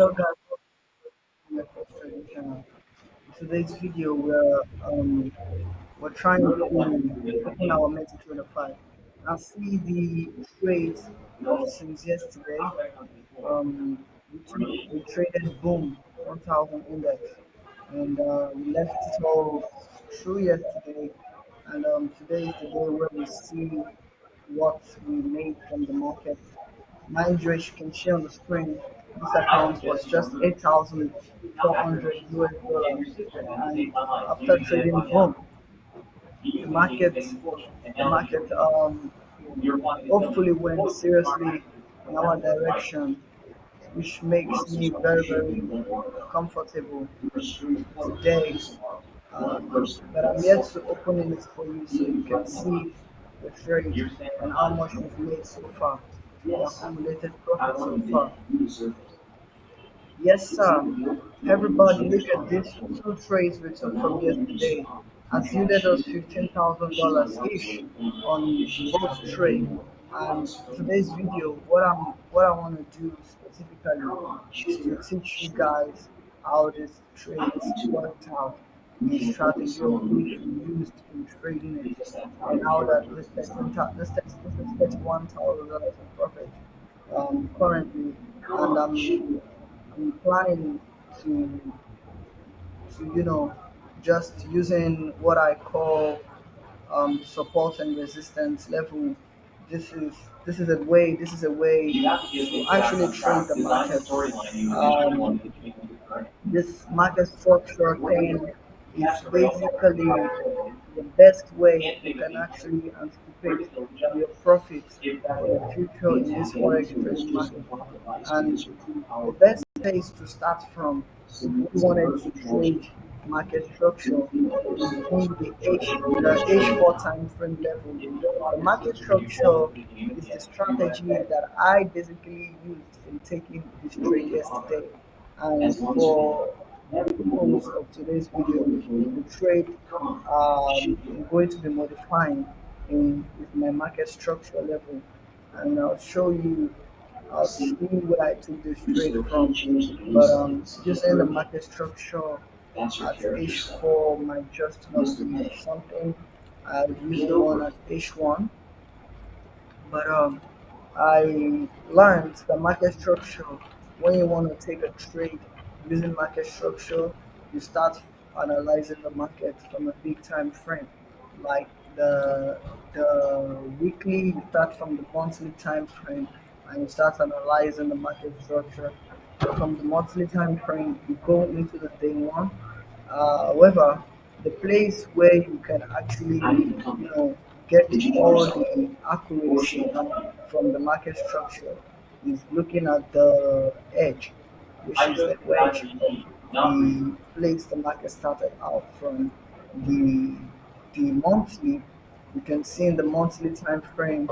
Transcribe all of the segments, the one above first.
Hello guys, welcome to my first trading channel. In today's video, we're trying to open our MetaTrader 5. I see the trades of since yesterday. We traded boom 1000 index, and we left it all through yesterday. And today is the day where we see what we made from the market. Mind you, as you can see on the screen, this account was just 8,400 US dollars. And after trading boom, the market hopefully went seriously in our direction, which makes me very, very comfortable today. But I'm yet to open it for you so you can see the trade and how much we've made so far, the accumulated profit so far. Yes, sir. Everybody, look at this. Two trades we took from yesterday has yielded us $15,000 each on both trade. And today's video, what I want to do specifically is to teach you guys how this trade worked out, the strategy of which we used in trading it, and how that this is $31,000 in profit currently, and I'm planning to just using what I call support and resistance level. This is a way to actually trade the market. This market structure thing is basically the best way you can actually anticipate your profit for the future in this forex trading market. And the best place to start from if we wanted to trade market structure would be the H4 time frame level. The market structure is the strategy that I basically used in taking this trade yesterday. And for the purpose of today's video, the trade I'm going to be modifying is my market structure level, and I'll see where I took this trade from. But using the market structure at H4 might just not be something. I'll use the one at H1. But I learned the market structure. When you want to take a trade using market structure, you start analyzing the market from a big time frame, like the weekly. You start from the monthly time frame, and you start analyzing the market structure. From the monthly time frame, you go into the day one. However, the place where you can actually, get all the accuracy from the market structure is looking at the edge, which is the wedge of the place the market started out from. The the monthly, you can see in the monthly time frame,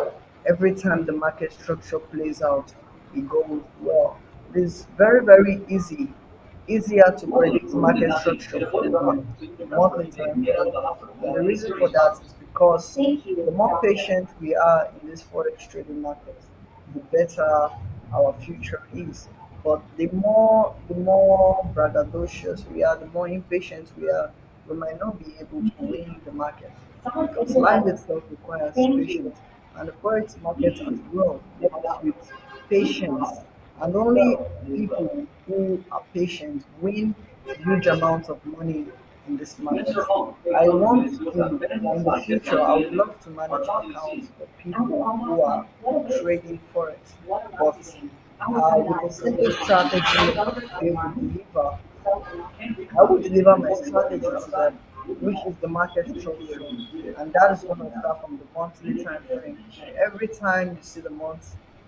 every time the market structure plays out, it goes well. It is very, very easier to predict market structure for the monthly time frame. And the reason for that is because the more patient we are in this forex trading market, the better our future is. But the more braggadocious we are, the more impatient we are, we might not be able to win the market. Because life itself requires patience. And the forex market as well works with patience. And only people who are patient win huge amounts of money in this market. I want in the future, I would love to manage accounts for people who are trading forex. But with a simple strategy I will deliver my strategy to them, which is the market structure. And that is going to start from the monthly time frame. Every time you see the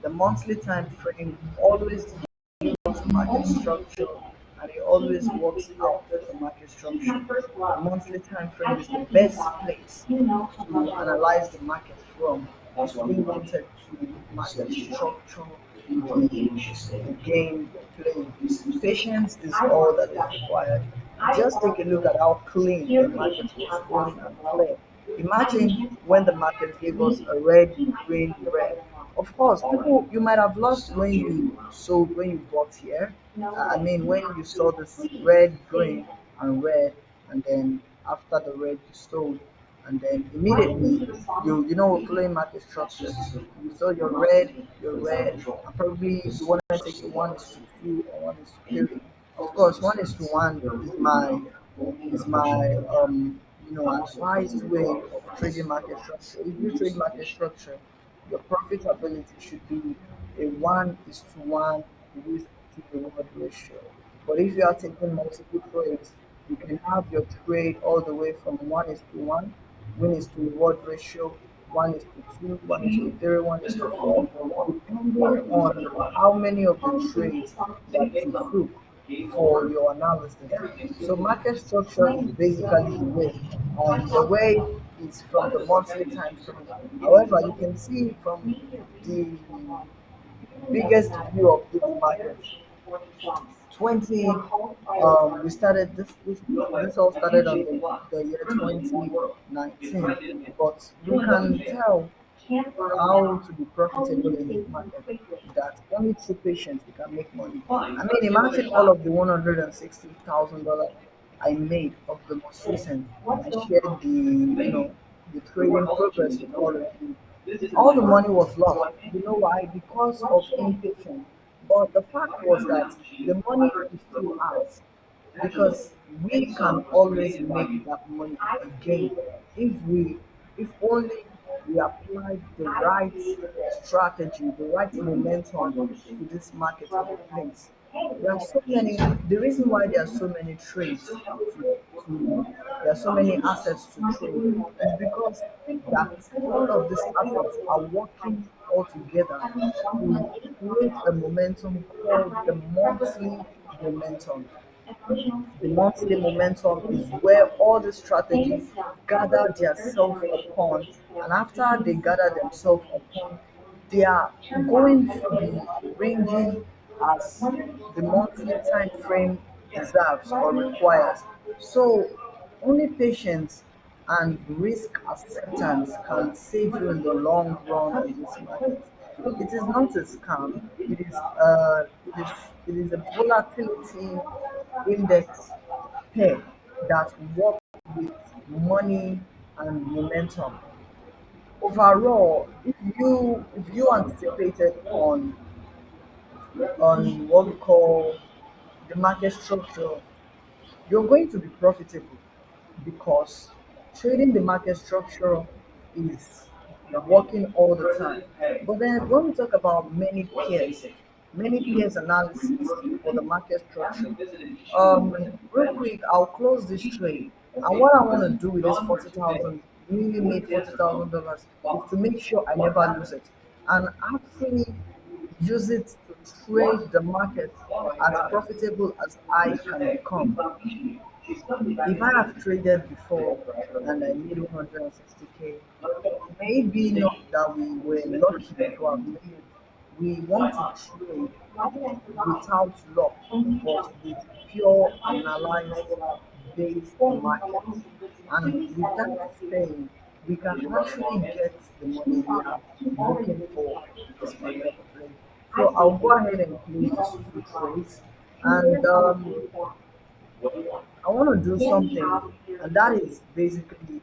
monthly time frame always deals market structure, and it always works out the market structure. The monthly time frame is the best place to analyze the market from if we wanted to market structure the game play. Patience is all that is required. Just take a look at how clean the market was going and clear. Imagine when the market gave us a red, green, red. Of course, people you might have lost when you bought here, I mean, when you saw this red, green, and red, and then after the red you sold, and then immediately you know we're playing market structure. You saw your red, and probably you want to take it 1:2 or 1:3. Of course, 1:1 is my advised way of trading market structure. If you trade market structure, your profitability should be a 1:1 risk to reward ratio. But if you are taking multiple trades, you can have your trade all the way from 1:1, win is to reward ratio, 1:2, 1:3, 1:4, depending on how many of the trades that you took for your analysis. So market structure is basically the way. The way is from the monthly time frame. However, you can see from the biggest view of this market, 20 we started this all started on the year 2019, but we can tell how to be profitable in this market, that only through patience we can make money. I mean, imagine all of the $160,000 I made of the most recent. I shared the trading progress with all of you. All the money was lost. You know why? Because of impatience. But the fact was that the money is still ours, because we can always make that money again if we if only we apply the right strategy, the right momentum to this market in the place. There are so many. The reason why there are so many trades there are so many assets to trade is because that all of these assets are working all together to create a momentum called the monthly momentum. The monthly momentum is where all the strategies gather themselves upon, and after they gather themselves upon, they are going to be ranging as the monthly time frame deserves or requires. So only patience and risk acceptance can save you in the long run in this market. It is not a scam. It is a volatility index pair that work with money and momentum. Overall, if you anticipated on what we call the market structure, you're going to be profitable, because trading the market structure is working all the time. But then when we talk about many peers analysis for the market structure, real quick, I'll close this trade. And what I want to do with this 40,000, newly made $40,000, is to make sure I never lose it, and actually use it to trade the market as profitable as I can become. If I have traded before and I made 160K, maybe not that we were lucky to have made it. We want to trade without luck, but with pure analyzed based markets. And with that saying, we can actually get the money we are looking for in this particular place. So I'll go ahead and close these two trades. And I want to do something, and that is basically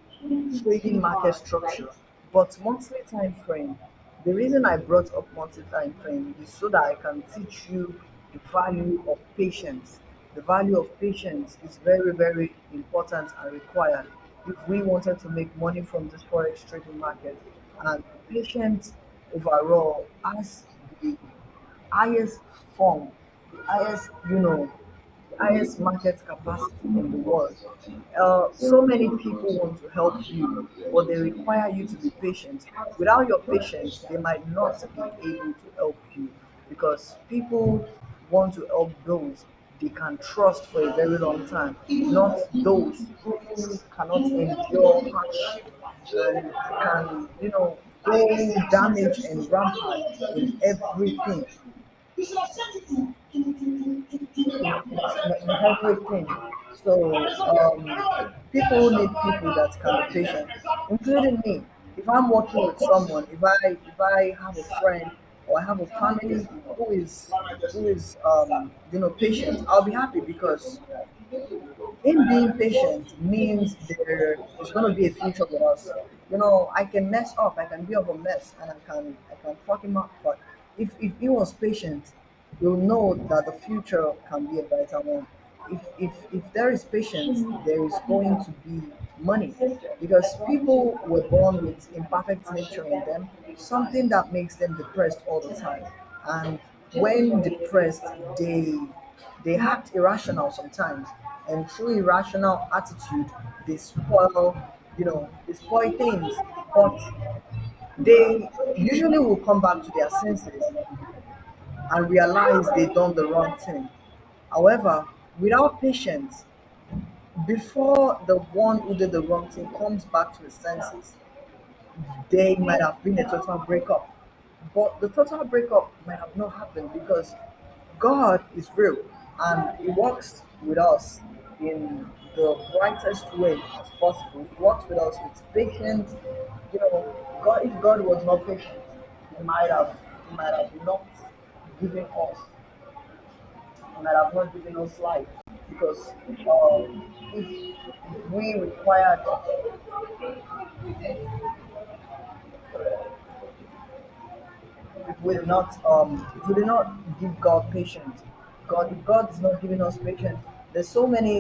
trading market structure, but monthly time frame. The reason I brought up monthly time frame is so that I can teach you the value of patience. The value of patience is very, very important and required if we wanted to make money from this forex trading market. And patience overall has the highest form, the highest, highest market capacity in the world. So many people want to help you, but they require you to be patient. Without your patience, they might not be able to help you, because people want to help those they can trust for a very long time, not those who cannot endure hardship and can, go damage and rampant in everything everything. So people need people that can be patient, including me. If I'm working with someone, if I have a friend or I have a family who is patient, I'll be happy because him being patient means there is going to be a future with us. I can mess up, I can be of a mess, and I can fuck him up. But if he was patient, you'll know that the future can be a brighter one. If there is patience, there is going to be money, because people were born with imperfect nature in them, something that makes them depressed all the time. And when depressed, they act irrational sometimes, and through irrational attitude they spoil things. But they usually will come back to their senses and realize they done the wrong thing. However, without patience, before the one who did the wrong thing comes back to his senses, they might have been a total breakup. But the total breakup might have not happened because God is real and He works with us in the brightest way as possible. He works with us with patience. If God was not patient, He might have not given us, He might have not given us life, because if we required if we do not give God patience, if God is not giving us patience, there's so many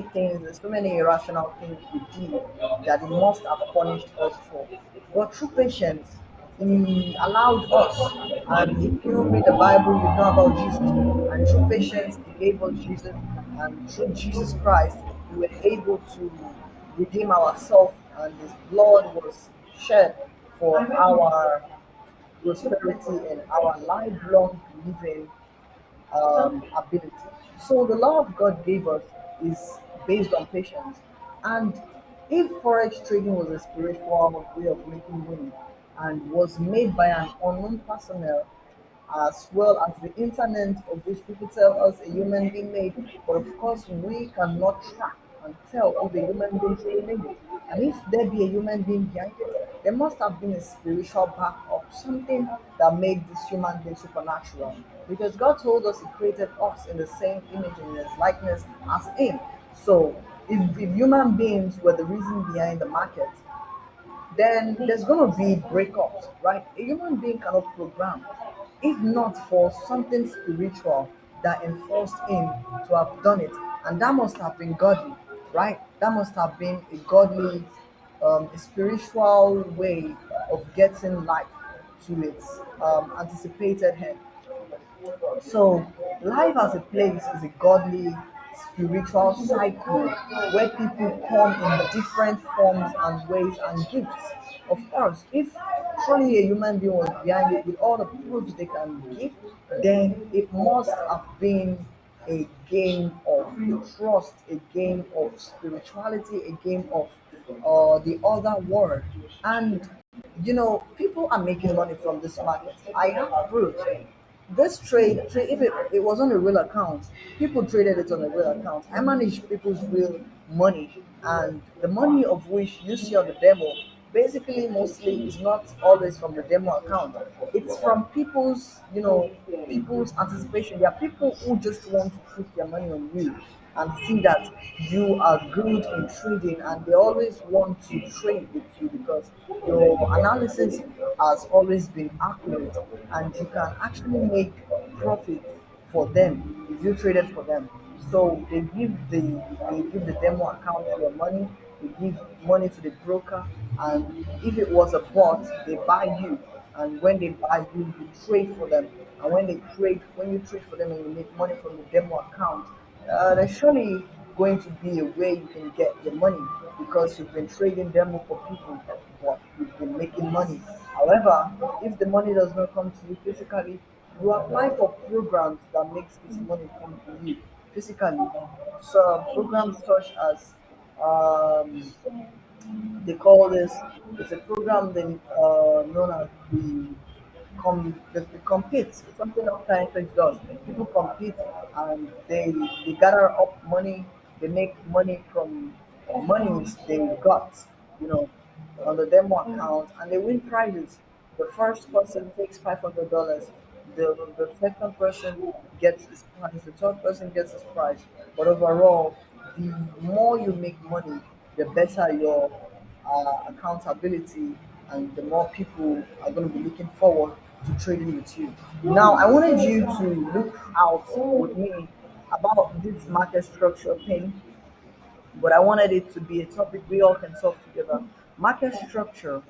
irrational things we did that He must have punished us for. But through patience, He allowed us, and if you read the Bible, you know about Jesus, and through patience, He gave us Jesus, and through Jesus Christ, we were able to redeem ourselves, and His blood was shed for our prosperity and our lifelong living ability. So the law of God gave us is based on patience. And if forex trading was a spiritual way of making money and was made by an unknown personnel, as well as the internet, of which people tell us a human being made, but of course we cannot track and tell if a human being truly made it. And if there be a human being behind it, there must have been a spiritual backup, something that made this human being supernatural. Because God told us He created us in the same image and in His likeness as Him. So if human beings were the reason behind the market, then there's going to be breakups, right? A human being cannot program if not for something spiritual that enforced him to have done it. And that must have been godly, right? That must have been a godly, a spiritual way of getting life to its anticipated end. So, life as a place is a godly spiritual cycle where people come in different forms and ways and gifts. Of course, if truly a human being was behind it with all the proofs they can give, then it must have been a game of trust, a game of spirituality, a game of the other world. And people are making money from this market. I have proof. This trade, if it was on a real account, people traded it on a real account. I manage people's real money, and the money of which you see on the demo, basically mostly is not always from the demo account. It's from people's anticipation. There are people who just want to put their money on you and see that you are good in trading, and they always want to trade with you because your analysis has always been accurate, and you can actually make profit for them if you traded for them. So they give the demo account your money, they give money to the broker, and if it was a bot, they buy you. And when they buy you, you trade for them. And when you trade for them and you make money from the demo account, there's surely going to be a way you can get your money because you've been trading demo for people, but you've been making money. However, if the money does not come to you physically, you apply for programs that makes this money come to you physically. So programs such as um, they call this it's a program then known as the compete, something that scientists does. People compete and they gather up money, they make money from monies they got, you know, on the demo account, and they win prizes. The first person takes $500, the second person gets his prize, the third person gets his prize. But overall, the more you make money, the better your accountability, and the more people are going to be looking forward to trading with you. Now, I wanted you to look out with me about this market structure thing, but I wanted it to be a topic we all can talk together. Market structure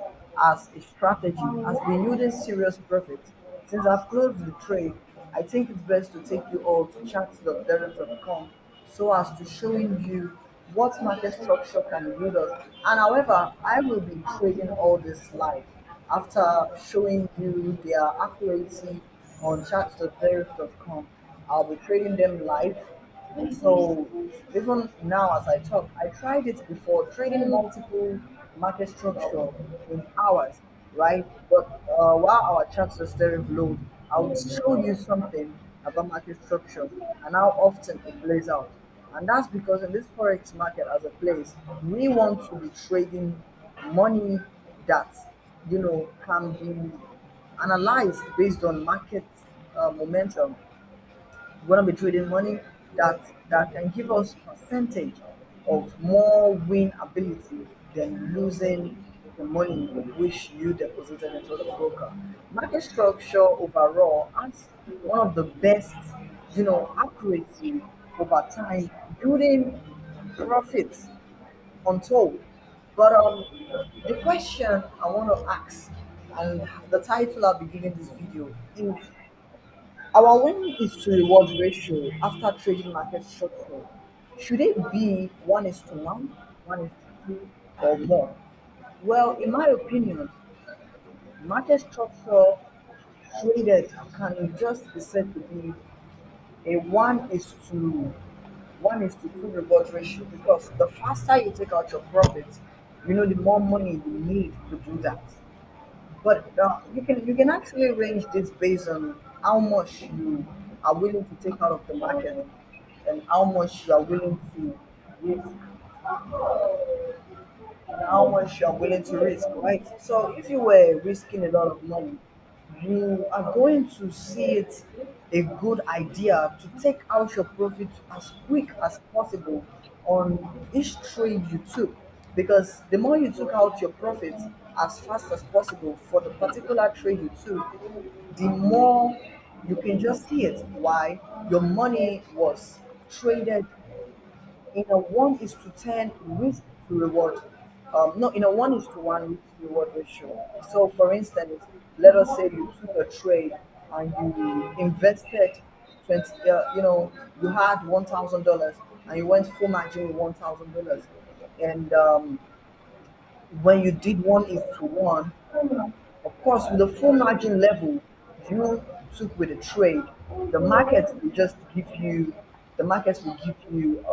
as a strategy has been yielding serious profits. Since I've closed the trade, I think it's best to take you all to charts.derivatives.com so as to showing you what market structure can yield us. And however, I will be trading all this live after showing you their accuracy on charts.derivatives.com. I'll be trading them live, and so even now as I talk, I tried it before, trading multiple market structure in hours, right? But while our charts are still load, I will show you something about market structure and how often it plays out. And that's because in this forex market as a place, we want to be trading money that can be analyzed based on market momentum. We want to be trading money that can give us percentage of more win ability than losing the money which you deposited into the broker. Market structure overall has one of the best, accuracy over time, building profits untold. But the question I want to ask, and the title I'll be giving this video, is our win is to reward ratio after trading market structure. Should it be 1:1, 1:2, or more? Well, in my opinion, market structure traded can just be said to be a 1:2 reward ratio, because the faster you take out your profits, the more money you need to do that. But you can actually range this based on how much you are willing to take out of the market and how much you are willing to risk and how much you are willing to risk, right? So if you were risking a lot of money, you are going to see it a good idea to take out your profit as quick as possible on each trade you took, because the more you took out your profits as fast as possible for the particular trade you took, the more you can just see it why your money was traded in a 1:10 risk to reward, no, in a 1:1 risk to reward ratio. So, for instance, let us say you took a trade and you invested 20, you had $1,000 and you went full margin with $1,000. And when you did 1:1, of course, with the full margin level you took with a trade, the market will just give you, the market will give you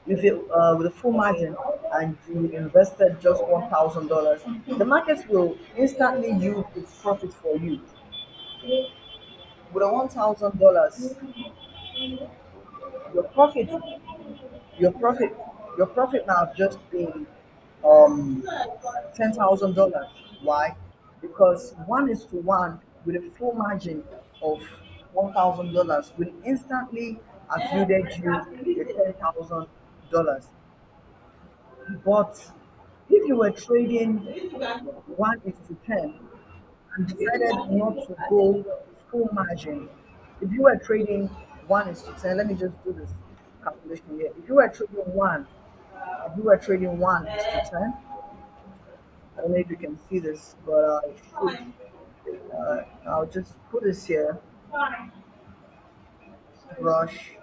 if it with a full margin and you invested just $1,000, the market will instantly use its profit for you. With a $1,000, your profit, your profit, your profit now have just been um $10,000. Why? Because 1:1 with a full margin of $1,000 will instantly have yielded you the $10,000. But if you were trading 1:10 and decided not to go full margin, if you were trading 1:10, let me just do this calculation here. If you were trading 1:10, I don't know if you can see this, but I'll just put this here, brush,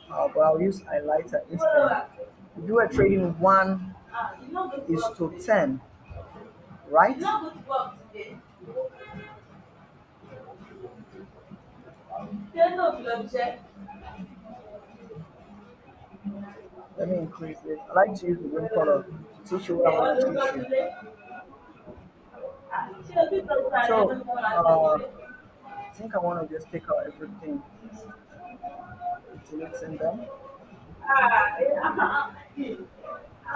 but I'll use highlighter instead. If you were trading 1:10, right? Let me increase this. I like to use the green color to teach you what I want to teach you. So, I think I want to just take out everything, delete them.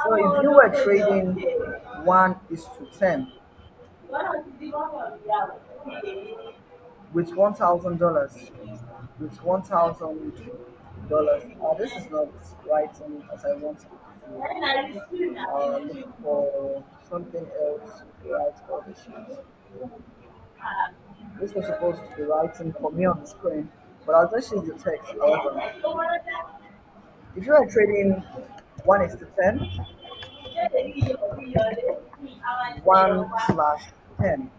So, if you were trading 1:10, with $1,000. With $1,000. This is not writing as I want it to. Look for something else to write all the sheets. This was supposed to be writing for me on the screen, but I'll just use the text. However, if you are trading 1 is to 10, 1/10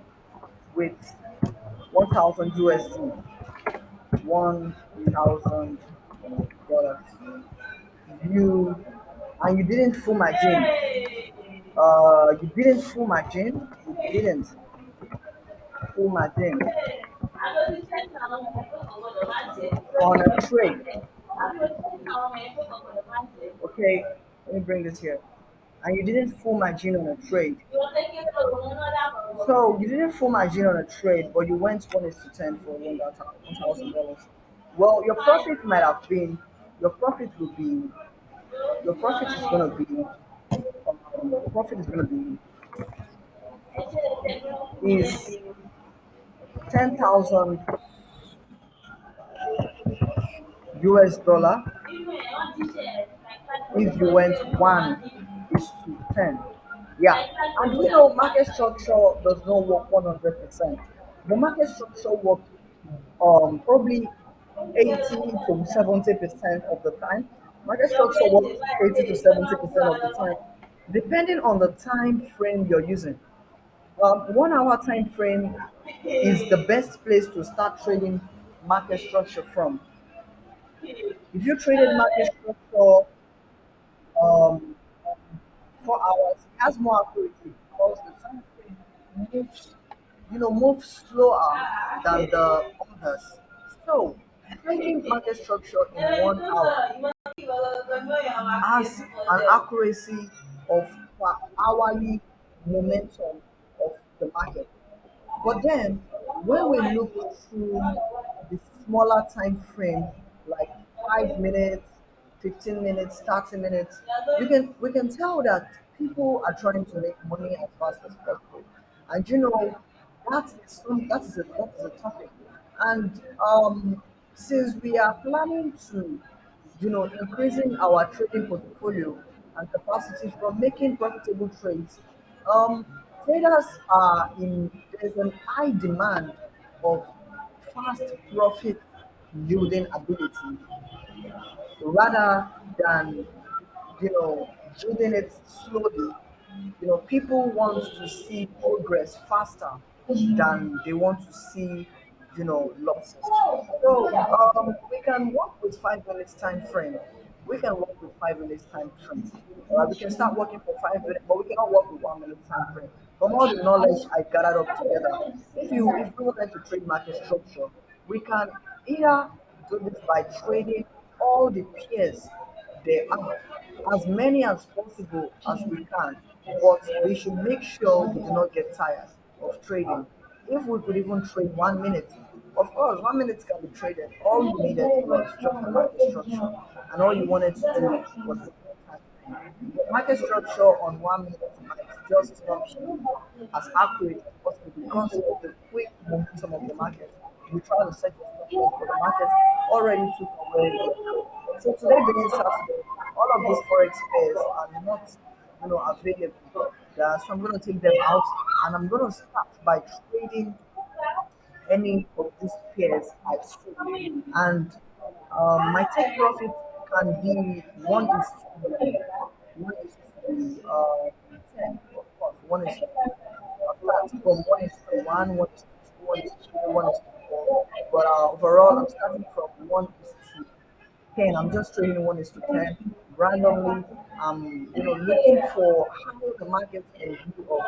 with 1,000 USD, $1,000. You and you didn't fool my gene. You didn't fool my gene. You didn't fool my gene on a trade. Okay, let me bring this here. And you didn't fool my gene on a trade. So you didn't fool my gene on a trade, but you went 1 is to 10 for $1,000. Well, your profit will be, your profit is going to be, your profit is going to is 10,000 US dollar if you went 1 is to 10. Yeah, and we know market structure does not work 100%. The market structure works probably 80 to 70% of the time. Market structure works 80 to 70% of the time, depending on the time frame you're using. 1 hour time frame is the best place to start trading market structure from. If you traded market structure um, 4 hours, it has more accuracy because the time frame moves, moves slower than the others. So, trading market structure in 1 hour has an accuracy of per hourly momentum of the market. But then, when we look through the smaller time frame, like 5 minutes, 15 minutes, 30 minutes, we can tell that people are trying to make money as fast as possible. And that is a topic. And since we are planning to increasing our trading portfolio and capacity from making profitable trades. Um, Traders are in there's an high demand of fast profit yielding ability rather than building it slowly. People want to see progress faster than they want to see losses. So we can work with 5 minutes time frame. We can work with 5 minutes time frame. We can start working for 5 minutes, but we cannot work with 1 minute time frame. From all the knowledge I gathered up together, if we wanted to trade market structure, we can either do this by trading all the pairs there are, as many as possible as we can, but we should make sure we do not get tired of trading. If we could even trade 1 minute, of course, 1 minute can be traded. All you needed was just the market structure, and all you wanted to do was the the market structure on 1 minute might just not be as accurate as possible because of the quick momentum of the market. You try to set your stop loss, but the market already took away your trade. So today being Saturday, all of these forex pairs are not, available. So I'm going to take them out, and I'm going to start by trading any of these pairs I see. And my take profit can be 10, of course. I'll start from 1 is to 1, 1 is to 2, 1 is to 3, 1 is to 4. But overall, I'm starting from 1 is to 10. I'm just trading 1 is to 10 randomly. I'm looking for how the market can do of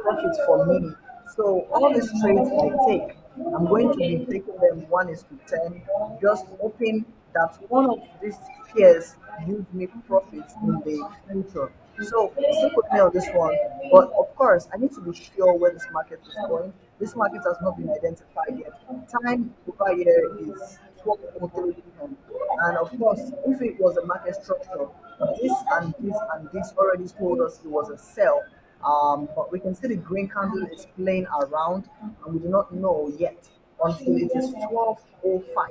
profits for me. So all these trades I take, I'm going to be taking them 1 is to 10, just hoping that one of these pairs gives me profits in the future. So stick with me on this one. But of course, I need to be sure where this market is going. This market has not been identified yet. Time over here is 12:03 p.m. And of course, if it was a market structure, this and this and this already told us it was a sell. But we can see the green candle is playing around, and we do not know yet until it is 12:05.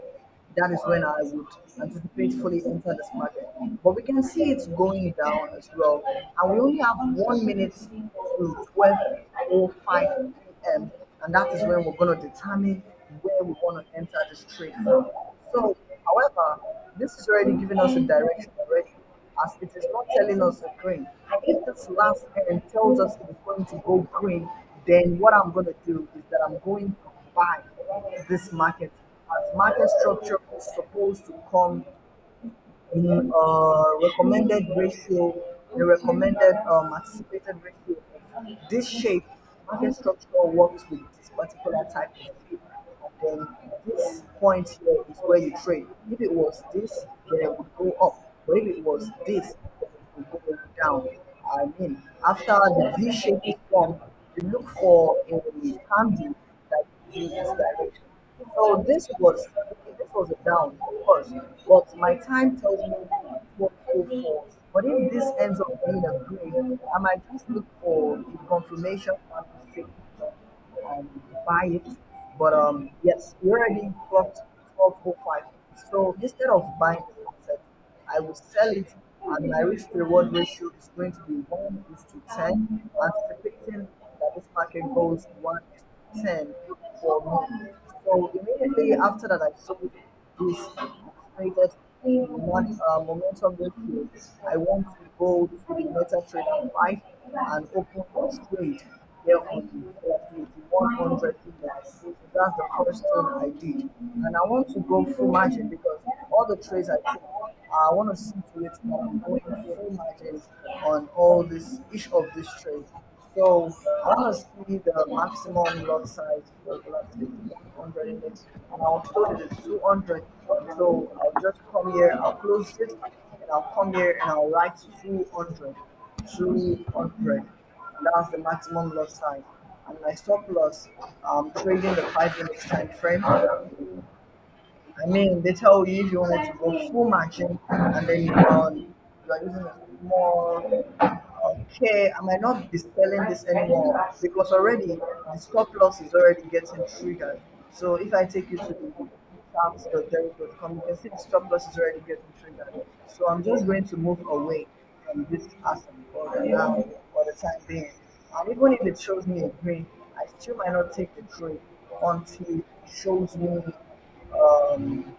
That is when I would anticipate fully enter this market. But we can see it's going down as well, and we only have 1 minute to 12:05 p.m., and that is when we're going to determine where we want to enter this trade from. So, however, this is already giving us a direction already, as it is not telling us a green. If this last end tells us it's going to go green, then what I'm going to do is that I'm going to buy this market, as market structure is supposed to come in recommended ratio, the recommended anticipated ratio of this shape. Market structure works with this particular type of shape, and then this point here is where you trade. If it was this, then it would go up, but if it was this, then it would go down. I mean, after the V shape is formed, you look for a candle that gives you this direction. So this was a down, of course, but my time tells me 12:04. But if this ends up being a green, I might just look for a confirmation candlestick and buy it. But yes, we already clocked 12:05. So instead of buying this asset, I will sell it, and my risk to reward ratio is going to be 1 is to 10, anticipating that this market goes 1 is to 10 for me. So immediately after that, I sold this anticipated momentum ratio. I want to go to the MetaTrader 5 and open a trade there on the volatility 100 index. So that's the first thing I did. And I want to go full margin because all the trades I take, I want to see to it that I'm going full margin on all this, each of these trades. So I want to see the maximum lot size for volatility 100 index, and I'll close it at 200. So I'll just come here, I'll close this, and I'll come here and I'll write 200, 200, and that's the maximum lot size. And my stop loss, trading the 5 minutes time frame. I mean, they tell you if you wanted to go full matching and then you are using a small okay, I might not be selling this anymore because already the stop loss is already getting triggered. So if I take you to the charts.derek.com, you can see the stop loss is already getting triggered. So I'm just going to move away from this asset for the now, for the time being. And even if it shows me a green, I still might not take the trade until it shows me um,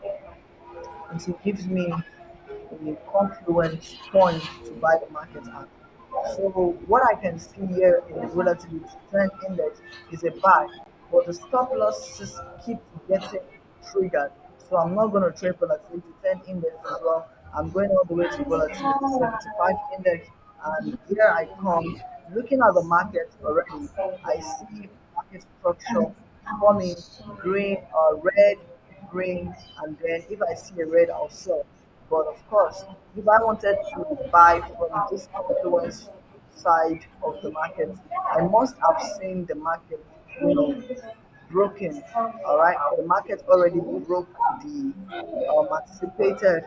until it gives me a confluence point to buy the market at. So what I can see here in the volatility trend index is a buy, but the stop losses keep getting triggered. So I'm not going to trade volatility 10 index as well. I'm going all the way to volatility 75 index, and here I come looking at the market already. I see market structure forming green, red, green, and then if I see a red, I'll sell. But of course, if I wanted to buy from this confluence side of the market, I must have seen the market, you know, broken. All right, the market already broke the anticipated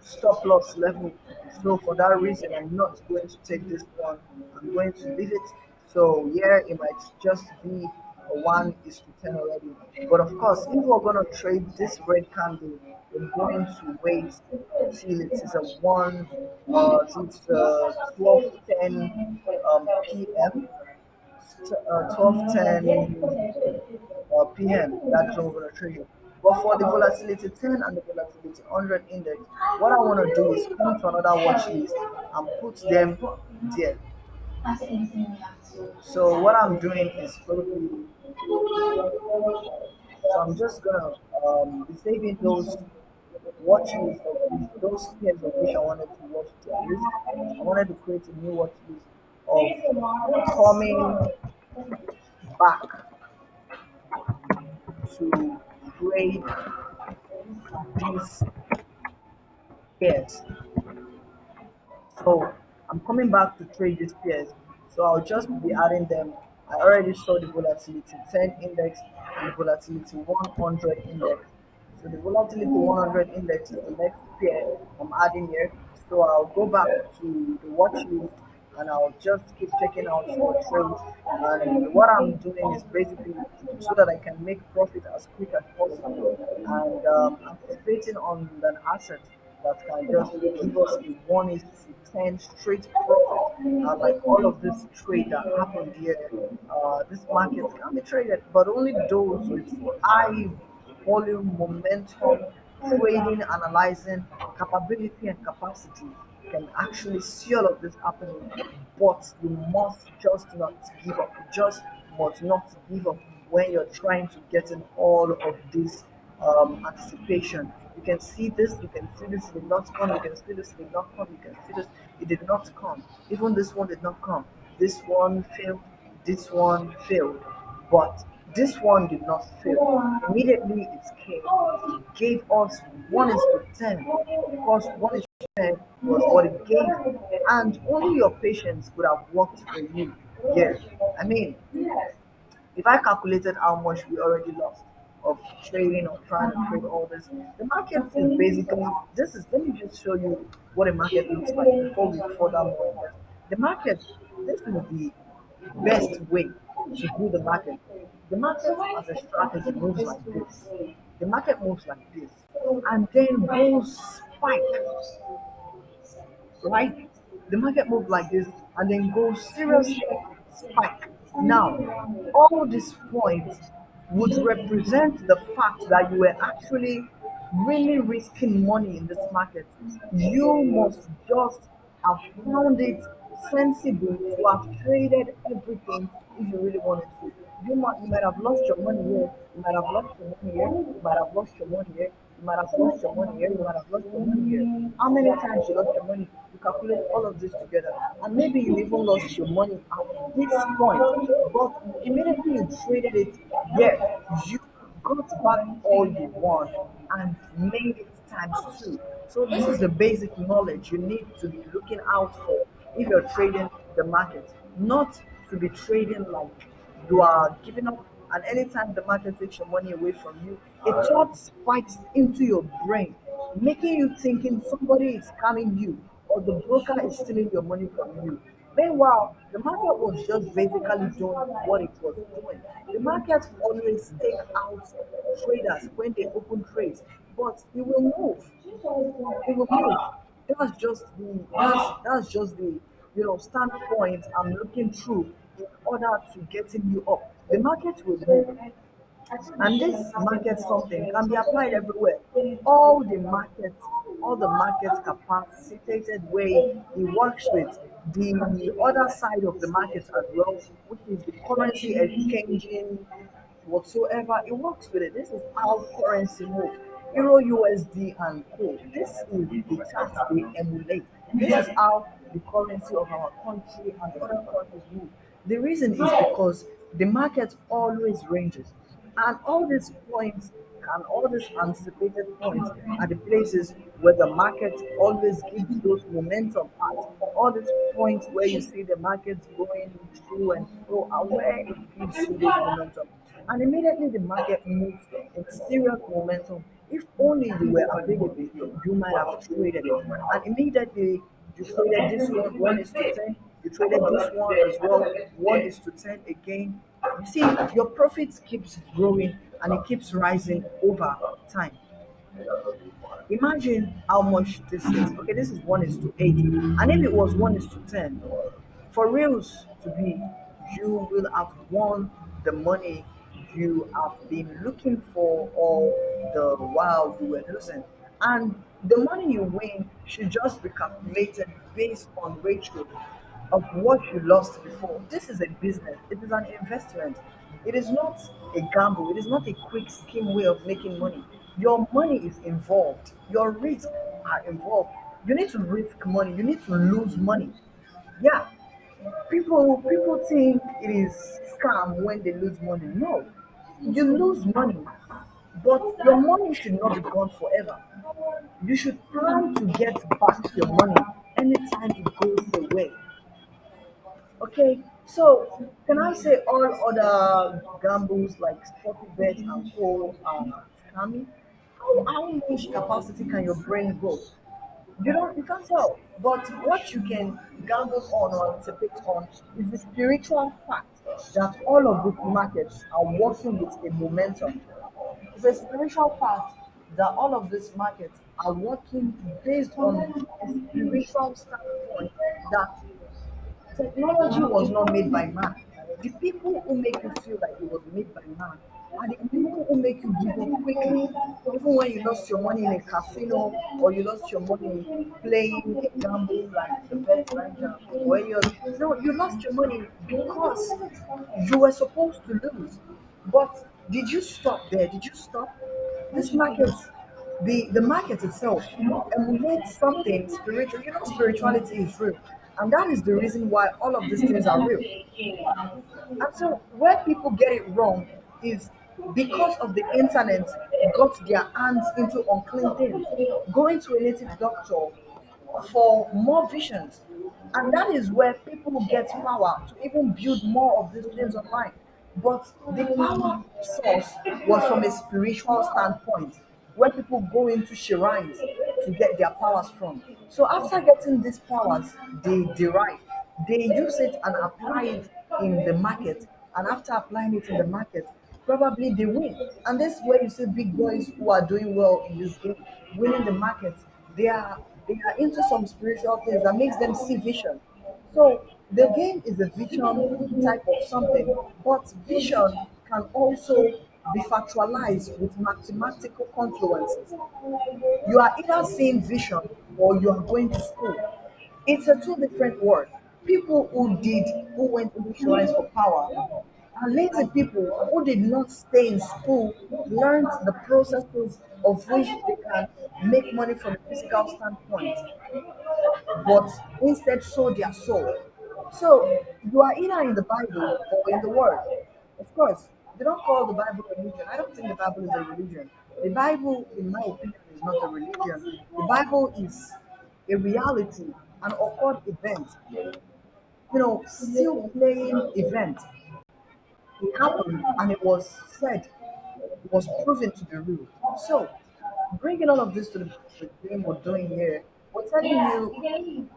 stop loss level. So for that reason, I'm not going to take this one. I'm going to leave it. So here it might just be a 1 is to 10 already. But of course, if we're going to trade this red candle, we're going to wait till it is a 1, till it's 12:10 p.m. 12:10 p.m. That's when we're going to trade it. But for the volatility 10 and the volatility 100 index, what I want to do is come to another watch list and put them there. So what I'm doing is probably, so I'm just gonna be saving those watch lists of those pairs of which I wanted to watch the list. I wanted to create a new watch list of coming back to trade these pairs. So I'm coming back to trade these pairs. So I'll just be adding them. I already saw the volatility 10 index and the volatility 100 index. So the volatility 100 index is the next pair I'm adding here. So I'll go back to the watch list and I'll just keep checking out for trades. And what I'm doing is basically so that I can make profit as quick as possible, and anticipating on an asset that can just give us a 1 is to 10 straight profit. Like all of this trade that happened here, this market can be traded, but only those with high volume, momentum, trading, analyzing capability and capacity can actually see all of this happening. But you must just not give up. You just must not give up when you're trying to get in all of this anticipation. You can see this, you can see this, it did not come, you can see this, it did not come, you can see this, it did not come. Even this one did not come. This one failed, this one failed. But this one did not fail. Immediately it came. It gave us 1 is to 10. Of course, 1 is to 10 was what it gave. And only your patience could have worked for you. Yeah. I mean, if I calculated how much we already lost of trading or trying to trade all this, the market is basically this is let me just show you what a market looks like before we further more in depth. The market, this is the best way to do the market. The market as a strategy moves like this. The market moves like this and then goes spike, right? The market moved like this and then goes seriously spike. Now, all these points would represent the fact that you were actually really risking money in this market. You must just have found it sensible to have traded everything if you really wanted to. You might have lost your money here, you might have lost your money here, you might have lost your money here, you might have lost your money here, you might have lost your money here. How many times you lost your money? You calculate all of this together. And maybe you even lost your money at this point. But immediately you traded it, yes, you got back all you want and made it times two. So this is the basic knowledge you need to be looking out for if you're trading the market. Not to be trading like you are giving up, and anytime the market takes your money away from you, a thought spikes into your brain, making you thinking somebody is scamming you or the broker is stealing your money from you. Meanwhile, the market was just basically doing what it was doing. The market always take out traders when they open trades, but it will move. It will move. That's just the standpoint I'm looking through in order to getting you up. The market will move. And this market something can be applied everywhere. All the market capacitated way it works with the other side of the market as well, which is the currency exchanging whatsoever. It works with it. This is how currency moves. Euro, USD, and co. This is the chart they emulate. This is how the currency of our country and other countries move. The reason is because the market always ranges. And all these points and all these anticipated points are the places where the market always gives those momentum at. All these points where you see the market going through and through are where it gives you this momentum. And immediately the market moves in serious momentum. If only you were available, you might have traded it. And immediately you traded this one is to 10, you traded this one as well, 1 is to 10 again. You see, your profits keeps growing and it keeps rising over time. Imagine how much this is. Okay, this is 1 is to 8. And if it was 1 is to 10, for reals to be, you will have won the money you have been looking for all the while you were losing. And the money you win should just be calculated based on ratio of what you lost before. This is a business, it is an investment. It is not a gamble, it is not a quick scheme way of making money. Your money is involved, your risks are involved. You need to risk money, you need to lose money. Yeah, people think it is scam when they lose money. No, you lose money, but your money should not be gone forever. You should plan to get back your money anytime it goes away. Okay, so can I say all other gambles like sporty bet and co are scammy? How much capacity can your brain go? You can't tell. But what you can gamble on or anticipate on is the spiritual fact that all of these markets are working with a momentum. It's a spiritual fact that all of these markets are working based on a spiritual standpoint that technology was not made by man. The people who make you feel like it was made by man are the people who make you give up quickly. Even when you lost your money in a casino or you lost your money playing a gamble like the bet Niger or any other. No, you lost your money because you were supposed to lose. But did you stop there? Did you stop? This market, the market itself emulates something spiritual. You know, spirituality is real, and that is the reason why all of these things are real. And so, where people get it wrong is because of the internet got their hands into unclean things, going to a native doctor for more visions. And that is where people get power to even build more of these things online. But the power source was from a spiritual standpoint, where people go into shrines to get their powers from. So after getting these powers they derive, they use it and apply it in the market. And after applying it in the market, probably they win. And this is where you see big boys who are doing well in this game, winning the market. They are into some spiritual things that makes them see vision. So the game is a vision type of something, but vision can also be factualized with mathematical confluences. You are either seeing vision or you are going to school. It's a two different word. People who went into shrines for power are lazy people who did not stay in school, learned the processes of which they can make money from a physical standpoint, but instead sold their soul. So you are either in the Bible or in the Word. Of course, they don't call the Bible a religion. I don't think the Bible is a religion. The Bible, in my opinion, is not a religion. The Bible is a reality, an occurred event, still playing event. It happened and it was said, it was proven to be real. So, bringing all of this to the game we're doing here, we're telling you,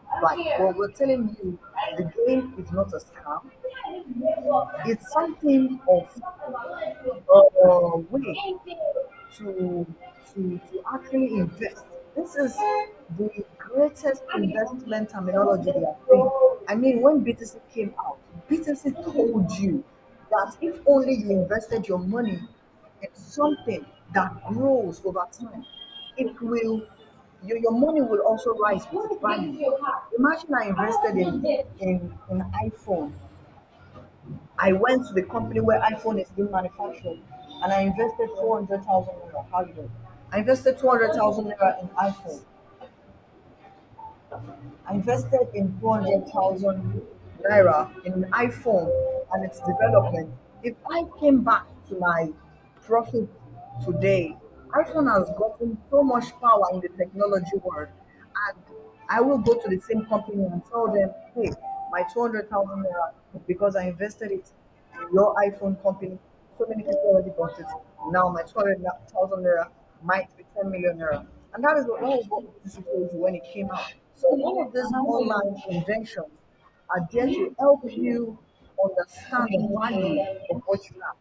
we're telling you the game is not a scam, it's something of a way to to actually invest. This is the greatest investment terminology they have been. I mean, when BTC came out, BTC told you that if only you invested your money in something that grows over time, it will your money will also rise with value. Imagine I invested in iPhone. I went to the company where iPhone is being manufactured and I invested 200,000 naira. How you doing? I invested 200,000 naira in iPhone. I invested in 400,000 naira in an iPhone and its development. If I came back to my profit today, iPhone has gotten so much power in the technology world, and I will go to the same company and tell them, hey, my 200,000 naira, because I invested it in your iPhone company, so many people already bought it. Now my 200,000 naira might be 10 million naira. And that is what this told you when it came out. So all of these online inventions are there to help you understand the value of what you have.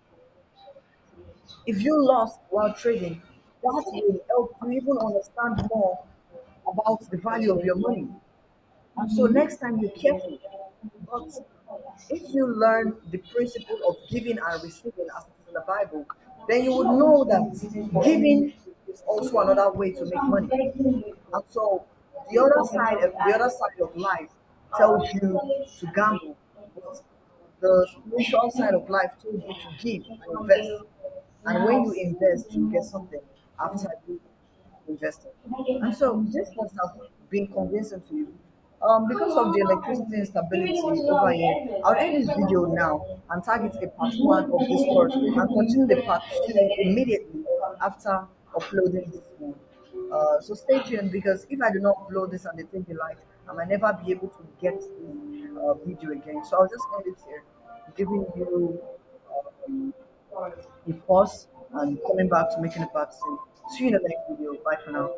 If you lost while trading, that will help you even understand more about the value of your money. And so next time you're careful. But if you learn the principle of giving and receiving as it is in the Bible, then you would know that giving is also another way to make money. And so the other side of life tells you to gamble, but the spiritual side of life tells you to give and invest. And when you invest, you get something after you invested. And so this must have been convincing to you. Because of the electricity instability over here, I'll end this video now and target a part one of this course and continue the part two immediately after uploading this one. So stay tuned because if I do not upload this and they take the light, I might never be able to get the video again. So I'll just end it here, giving you um, a pause and coming back to making a part two. See you in the next video. Bye for now.